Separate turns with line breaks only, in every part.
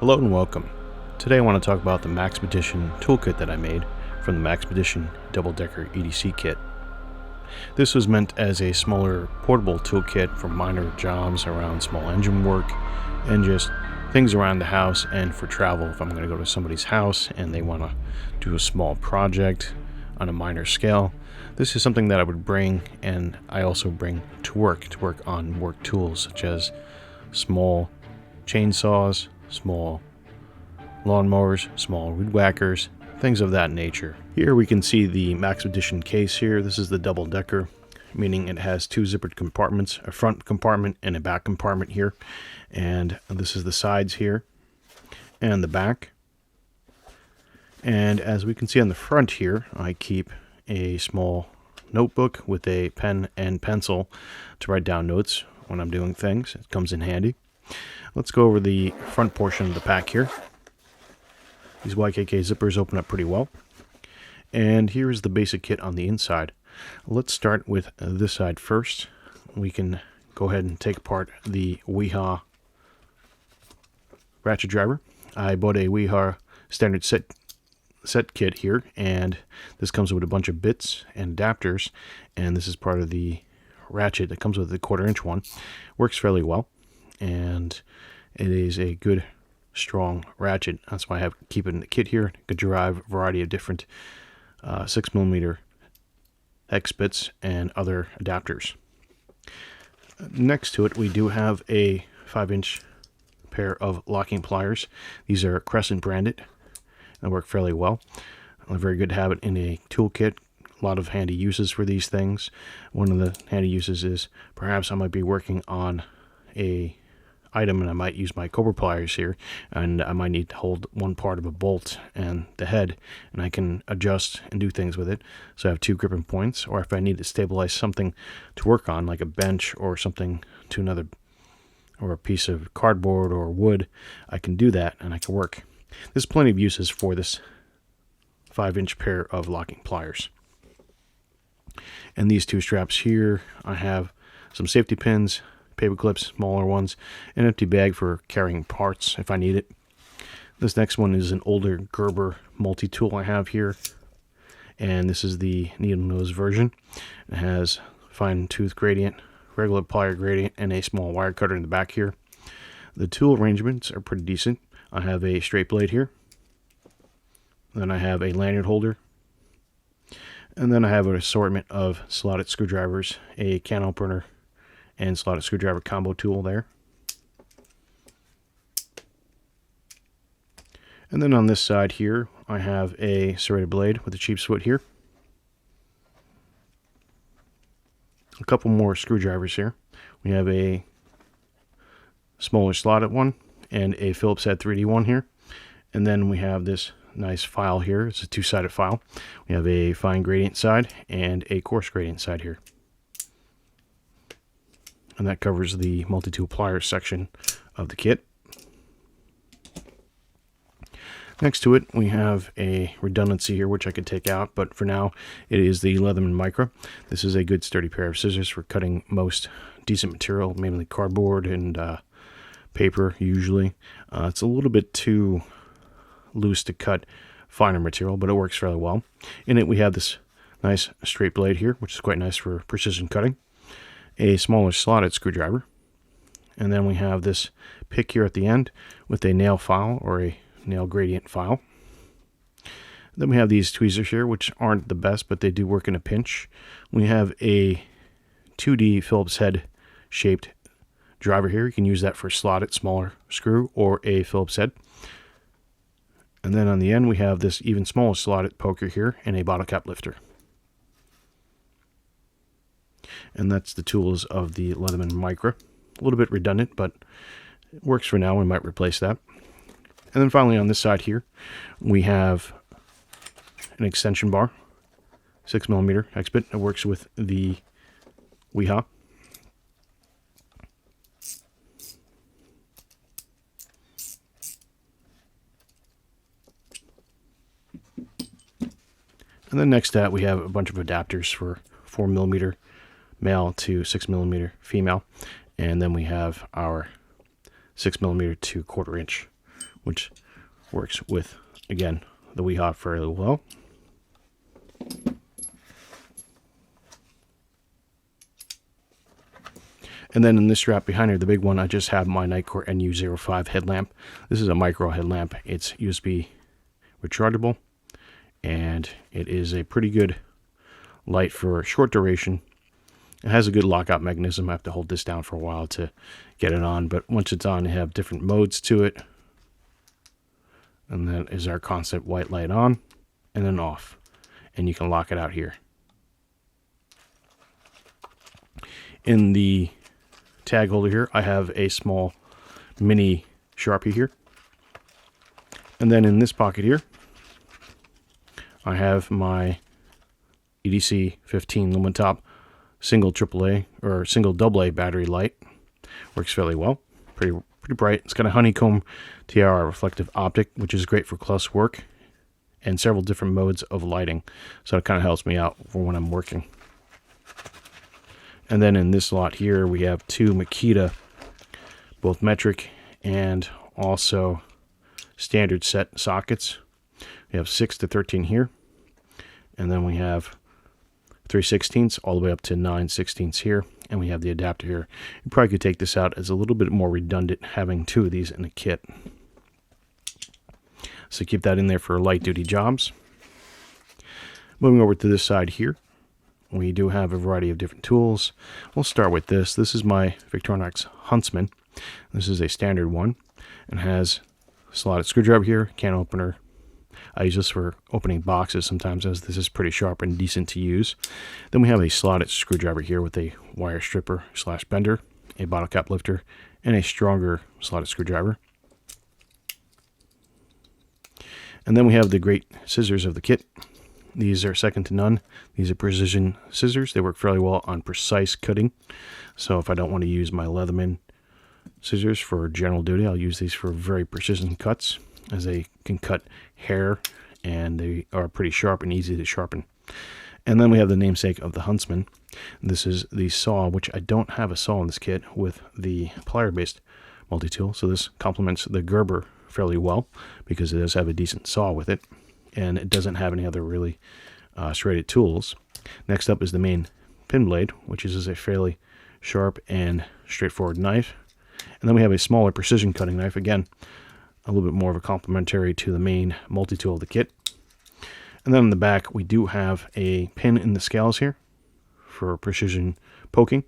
Hello and welcome. Today I want to talk about the Maxpedition toolkit that I made from the Maxpedition double-decker EDC kit. This was meant as a smaller portable toolkit for minor jobs around small engine work and just things around the house and for travel if I'm going to go to somebody's house and they want to do a small project on a minor scale. This is something that I would bring, and I also bring to work on work tools such as small chainsaws, small lawnmowers, small weed whackers, things of that nature. Here we can see the Maxpedition case here. This is the double decker, meaning it has two zippered compartments, a front compartment and a back compartment here. And this is the sides here and the back. And as we can see on the front here, I keep a small notebook with a pen and pencil to write down notes when I'm doing things. It comes in handy. Let's go over the front portion of the pack here. These YKK zippers open up pretty well. And here is the basic kit on the inside. Let's start with this side first. We can go ahead and take apart the Weha ratchet driver. I bought a Weha standard set kit here, and this comes with a bunch of bits and adapters, and this is part of the ratchet that comes with the 1/4" one. Works fairly well, and it is a good strong ratchet. That's why I keep it in the kit here. Could drive a variety of different 6mm hex bits and other adapters. Next to it, we do have a 5-inch pair of locking pliers. These are Crescent branded. They work fairly well. Very good to have it in a toolkit. A lot of handy uses for these things. One of the handy uses is perhaps I might be working on a item and I might use my cobra pliers here, and I might need to hold one part of a bolt and the head, and I can adjust and do things with it. So I have two gripping points, or if I need to stabilize something to work on, like a bench or something to another, or a piece of cardboard or wood, I can do that and I can work. There's plenty of uses for this 5-inch pair of locking pliers. And these two straps here, I have some safety pins, paper clips, smaller ones, an empty bag for carrying parts if I need it. This next one is an older Gerber multi-tool I have here, and this is the needle nose version. It has fine tooth gradient, regular plier gradient, and a small wire cutter in the back here. The tool arrangements are pretty decent. I have a straight blade here, then I have a lanyard holder, and then I have an assortment of slotted screwdrivers, a can opener, and slotted screwdriver combo tool there. And then on this side here, I have a serrated blade with a cheap swit here. A couple more screwdrivers here. We have a smaller slotted one and a Phillips head 3D one here. And then we have this nice file here. It's a two-sided file. We have a fine gradient side and a coarse gradient side here. And that covers the multi-tool pliers section of the kit. Next to it, we have a redundancy here, which I could take out, but for now, it is the Leatherman Micro. This is a good sturdy pair of scissors for cutting most decent material, mainly cardboard and paper, usually. It's a little bit too loose to cut finer material, but it works fairly well. In it, we have this nice straight blade here, which is quite nice for precision cutting. A smaller slotted screwdriver, and then we have this pick here at the end with a nail file or a nail gradient file. Then we have these tweezers here, which aren't the best, but they do work in a pinch. We have a 2D Phillips head shaped driver here. You can use that for slotted smaller screw or a Phillips head. And then on the end we have this even smaller slotted poker here and a bottle cap lifter. And that's the tools of the Leatherman Micro. A little bit redundant, but it works for now. We might replace that. And then finally on this side here, we have an extension bar, 6mm hex bit. It works with the Weha. And then next to that, we have a bunch of adapters for 4mm male to 6mm female. And then we have our 6mm to 1/4" which works with, again, the WeHa fairly well. And then in this strap behind here, the big one, I just have my Nikkor NU05 headlamp. This is a micro headlamp. It's USB rechargeable, and it is a pretty good light for short duration. It has a good lockout mechanism. I have to hold this down for a while to get it on, but once it's on, you have different modes to it. And that is our concept white light on and then off. And you can lock it out here. In the tag holder here, I have a small mini Sharpie here. And then in this pocket here, I have my EDC 15 lumen top single AAA or single AA battery light. Works fairly well. Pretty bright. It's got a honeycomb tiara reflective optic, which is great for close work, and several different modes of lighting. So it kind of helps me out for when I'm working. And then in this slot here, we have two Makita, both metric and also standard set sockets. We have 6 to 13 here. And then we have 3/16 all the way up to 9/16 here. And we have the adapter here. You probably could take this out as a little bit more redundant, having two of these in a kit. So keep that in there for light duty jobs. Moving over to this side here, we do have a variety of different tools. We'll start with this. This is my Victorinox Huntsman. This is a standard one and has a slotted screwdriver here, can opener. I use this for opening boxes sometimes, as this is pretty sharp and decent to use. Then we have a slotted screwdriver here with a wire stripper / bender, a bottle cap lifter, and a stronger slotted screwdriver. And then we have the great scissors of the kit. These are second to none. These are precision scissors. They work fairly well on precise cutting. So if I don't want to use my Leatherman scissors for general duty, I'll use these for very precision cuts, as they can cut hair and they are pretty sharp and easy to sharpen. And then we have the namesake of the Huntsman. This is the saw, which I don't have a saw in this kit with the plier-based multi-tool. So this complements the Gerber fairly well because it does have a decent saw with it, and it doesn't have any other really serrated tools. Next up is the main pin blade, which is a fairly sharp and straightforward knife. And then we have a smaller precision cutting knife, again, a little bit more of a complementary to the main multi-tool of the kit. And then in the back, we do have a pin in the scales here for precision poking.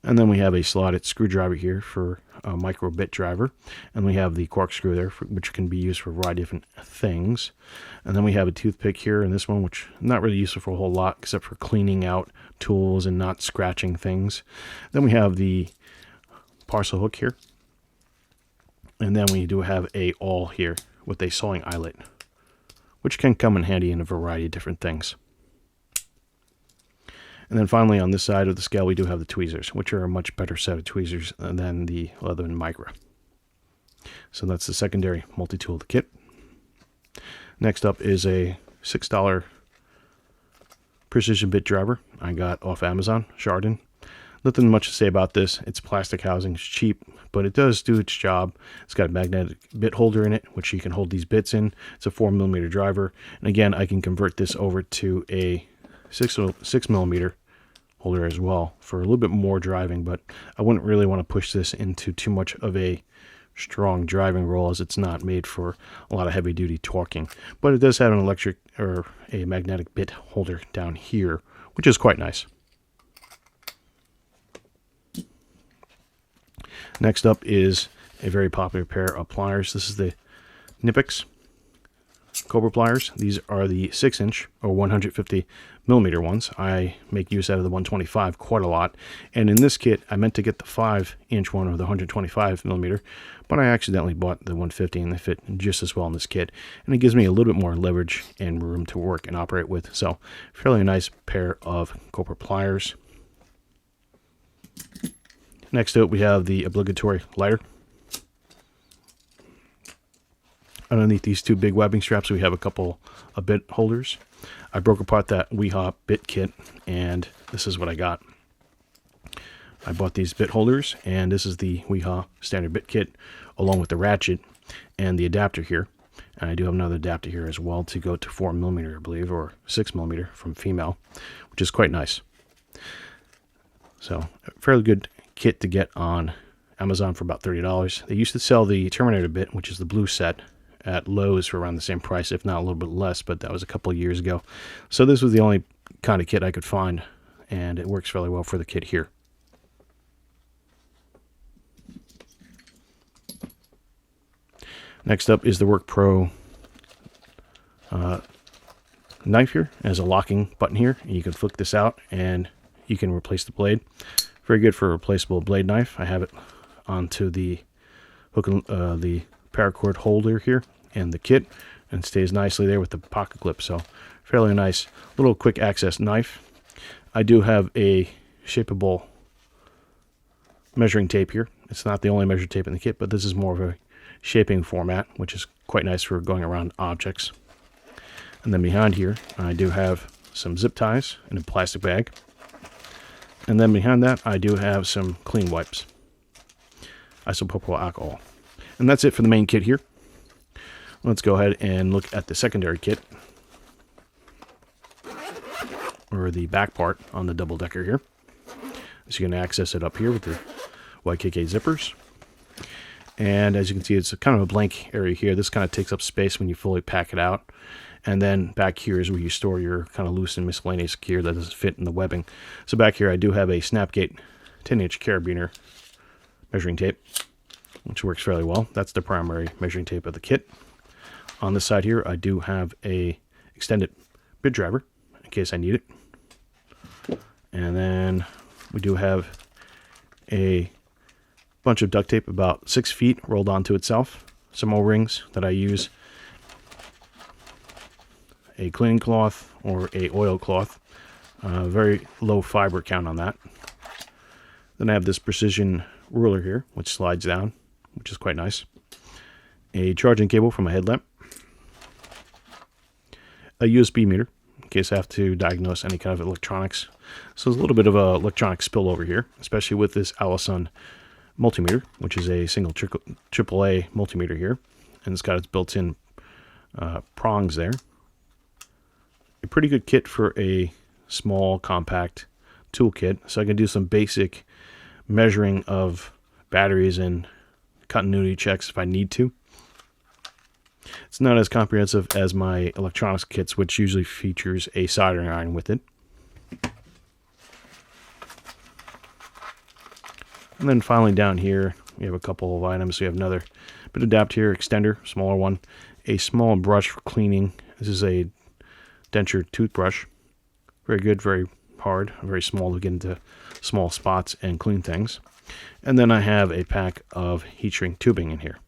And then we have a slotted screwdriver here for a micro bit driver. And we have the corkscrew there, which can be used for a variety of different things. And then we have a toothpick here in this one, which is not really useful for a whole lot, except for cleaning out tools and not scratching things. Then we have the parcel hook here. And then we do have a awl here with a sawing eyelet, which can come in handy in a variety of different things. And then finally on this side of the scale, we do have the tweezers, which are a much better set of tweezers than the Leatherman Micra. So that's the secondary multi-tool of the kit. Next up is a $6 precision bit driver I got off Amazon, Chardon. Nothing much to say about this. It's plastic housing, it's cheap, but it does do its job. It's got a magnetic bit holder in it, which you can hold these bits in. It's a 4mm driver. And again, I can convert this over to a 6mm holder as well for a little bit more driving, but I wouldn't really want to push this into too much of a strong driving role, as it's not made for a lot of heavy duty torquing. But it does have an electric or a magnetic bit holder down here, which is quite nice. Next up is a very popular pair of pliers. This is the Knipex Cobra pliers. These are the 6-inch or 150mm ones. I make use out of the 125 quite a lot. And in this kit, I meant to get the 5-inch one or the 125mm, but I accidentally bought the 150, and they fit just as well in this kit. And it gives me a little bit more leverage and room to work and operate with. So, fairly nice pair of Cobra pliers. Next up, we have the obligatory lighter. Underneath these two big webbing straps, we have a couple of bit holders. I broke apart that WeHa bit kit, and this is what I got. I bought these bit holders, and this is the WeHa standard bit kit, along with the ratchet. and the adapter here. And I do have another adapter here as well to go to 4mm, I believe, or 6mm from female, which is quite nice. So, a fairly good kit to get on Amazon for about $30. They used to sell the Terminator bit, which is the blue set, at Lowe's for around the same price, if not a little bit less, but that was a couple of years ago. So this was the only kind of kit I could find, and it works fairly well for the kit here. Next up is the Work Pro knife here. It has a locking button here, and you can flick this out and you can replace the blade. Very good for a replaceable blade knife. I have it onto the hook and the paracord holder here and the kit, and it stays nicely there with the pocket clip. So fairly nice little quick access knife. I do have a shapeable measuring tape here. It's not the only measure tape in the kit, but this is more of a shaping format, which is quite nice for going around objects. And then behind here, I do have some zip ties in a plastic bag. And then behind that, I do have some clean wipes, isopropyl alcohol. And that's it for the main kit here. Let's go ahead and look at the secondary kit, or the back part on the double decker here. So you can access it up here with the YKK zippers. And as you can see, it's kind of a blank area here. This kind of takes up space when you fully pack it out. And then back here is where you store your kind of loose and miscellaneous gear that doesn't fit in the webbing. So back here I do have a Snapgate 10-inch carabiner measuring tape, which works fairly well. That's the primary measuring tape of the kit. On this side here, I do have a extended bit driver in case I need it. And then we do have a bunch of duct tape about 6 feet rolled onto itself. Some O-rings that I use, a cleaning cloth or a oil cloth. Very low fiber count on that. Then I have this precision ruler here, which slides down, which is quite nice. A charging cable for my headlamp. A USB meter, in case I have to diagnose any kind of electronics. So there's a little bit of a electronic spillover here, especially with this Allison multimeter, which is a single AAA multimeter here. And it's got its built-in prongs there. A pretty good kit for a small, compact toolkit. So I can do some basic measuring of batteries and continuity checks if I need to. It's not as comprehensive as my electronics kits, which usually features a soldering iron with it. And then finally down here, we have a couple of items. We have another bit adapt here, extender, smaller one. A small brush for cleaning. This is a denture toothbrush. Very good, very hard, very small to get into small spots and clean things. And then I have a pack of heat shrink tubing in here.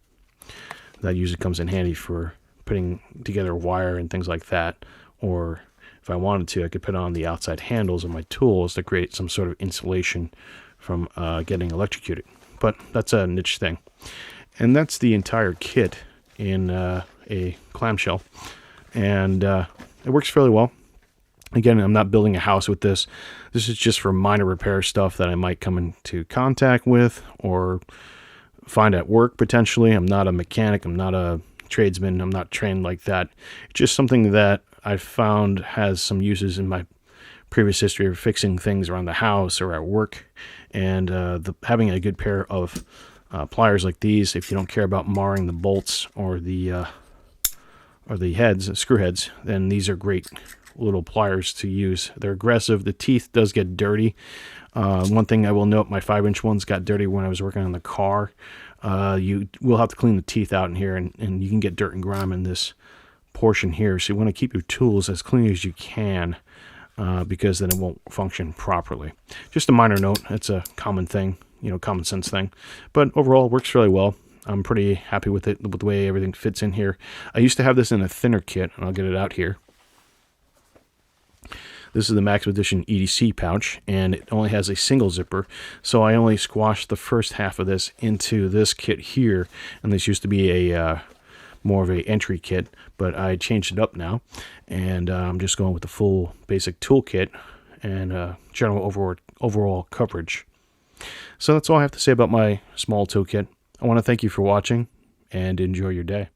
That usually comes in handy for putting together wire and things like that. Or if I wanted to, I could put on the outside handles of my tools to create some sort of insulation from getting electrocuted. But that's a niche thing. And that's the entire kit in a clamshell. And it works fairly well. Again, I'm not building a house with this. This is just for minor repair stuff that I might come into contact with or find at work potentially. I'm not a mechanic. I'm not a tradesman. I'm not trained like that. It's just something that I've found has some uses in my previous history of fixing things around the house or at work. And having a good pair of pliers like these, if you don't care about marring the bolts or the heads, screw heads, then these are great little pliers to use. They're aggressive. The teeth does get dirty. One thing I will note, my 5-inch ones got dirty when I was working on the car. You will have to clean the teeth out in here, and you can get dirt and grime in this portion here. So you want to keep your tools as clean as you can, because then it won't function properly. Just a minor note. It's a common thing, common sense thing. But overall, it works really well. I'm pretty happy with it, with the way everything fits in here. I used to have this in a thinner kit, and I'll get it out here. This is the Maxpedition EDC pouch, and it only has a single zipper, so I only squashed the first half of this into this kit here, and this used to be a more of a entry kit, but I changed it up now, and I'm just going with the full basic toolkit and general overall coverage. So that's all I have to say about my small toolkit. I want to thank you for watching, and enjoy your day.